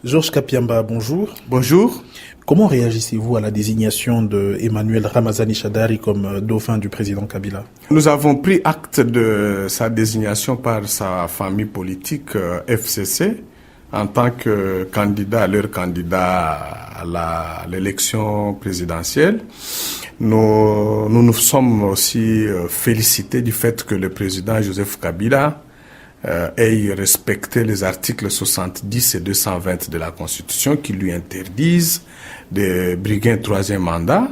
Georges Kapiamba, bonjour. Bonjour. Comment réagissez-vous à la désignation de Emmanuel Ramazani Shadary comme dauphin du président Kabila? Nous avons pris acte de sa désignation par sa famille politique FCC en tant que leur candidat à l'élection présidentielle. Nous sommes aussi félicités du fait que le président Joseph Kabila ait respecté les articles 70 et 220 de la Constitution qui lui interdisent de briguer un troisième mandat.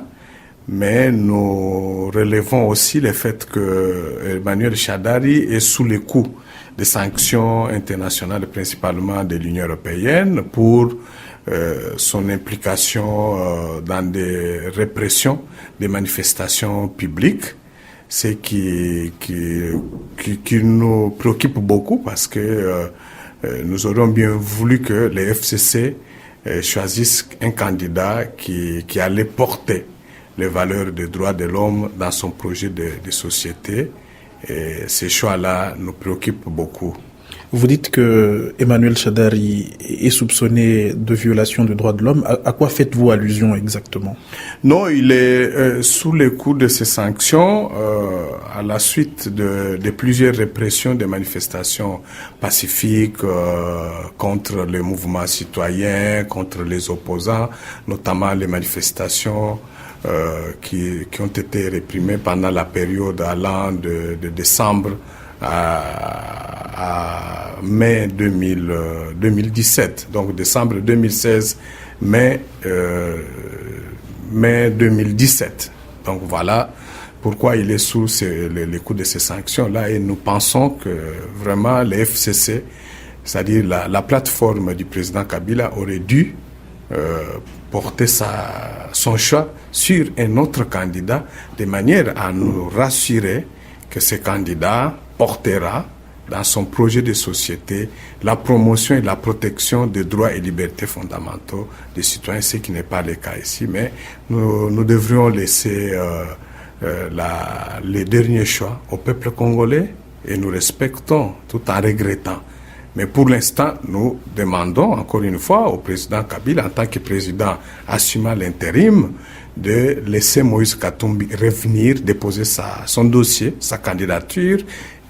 Mais nous relevons aussi le fait que Emmanuel Shadary est sous les coups des sanctions internationales, principalement de l'Union européenne, pour son implication dans des répressions des manifestations publiques. C'est qui nous préoccupe beaucoup parce que nous aurions bien voulu que les FCC choisissent un candidat qui allait porter les valeurs des droits de l'homme dans son projet de société. Et ces choix-là nous préoccupent beaucoup. Vous dites que Emmanuel Shadary est soupçonné de violation des droits de l'homme. À quoi faites-vous allusion exactement? Non, il est sous les coups de ces sanctions à la suite de plusieurs répressions des manifestations pacifiques contre les mouvements citoyens, contre les opposants, notamment les manifestations qui ont été réprimées pendant la période allant de décembre à mai 2017, donc décembre 2016, mai 2017. Donc voilà pourquoi il est sous les coups de ces sanctions-là, et nous pensons que vraiment les FCC, c'est-à-dire la plateforme du président Kabila, aurait dû porter son choix sur un autre candidat de manière à nous rassurer que ce candidat portera dans son projet de société la promotion et la protection des droits et libertés fondamentaux des citoyens, ce qui n'est pas le cas ici. Mais nous devrions laisser les derniers choix au peuple congolais, et nous respectons tout en regrettant. Mais pour l'instant, nous demandons encore une fois au président Kabila, en tant que président assumant l'intérim, de laisser Moïse Katumbi revenir, déposer son dossier, sa candidature,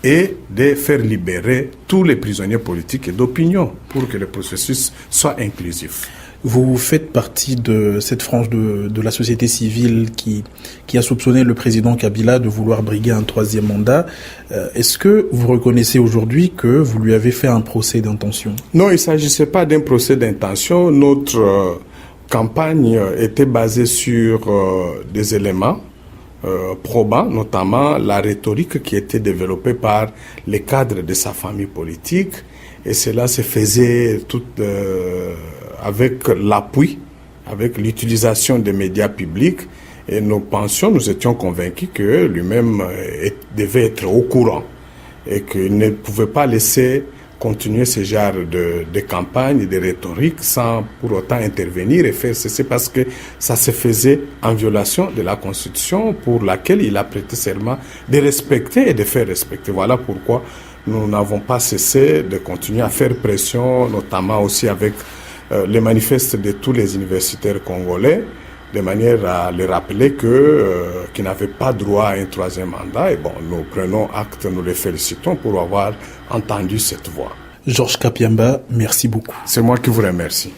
et de faire libérer tous les prisonniers politiques et d'opinion pour que le processus soit inclusif. Vous faites partie de cette frange de la société civile qui a soupçonné le président Kabila de vouloir briguer un troisième mandat. Est-ce que vous reconnaissez aujourd'hui que vous lui avez fait un procès d'intention? Non, il ne s'agissait pas d'un procès d'intention. Notre campagne était basée sur des éléments probants, notamment la rhétorique qui était développée par les cadres de sa famille politique. Et cela se faisait tout avec l'appui, avec l'utilisation des médias publics. Et nous étions convaincus que lui-même devait être au courant et qu'il ne pouvait pas laisser continuer ce genre de campagne, de rhétorique sans pour autant intervenir et faire ceci, parce que ça se faisait en violation de la Constitution pour laquelle il a prêté serment de respecter et de faire respecter. Voilà pourquoi nous n'avons pas cessé de continuer à faire pression, notamment aussi avec les manifestes de tous les universitaires congolais, de manière à les rappeler qu'ils n'avaient pas droit à un troisième mandat. Et bon, nous prenons acte, nous les félicitons pour avoir entendu cette voix. Georges Kapiamba, merci beaucoup. C'est moi qui vous remercie.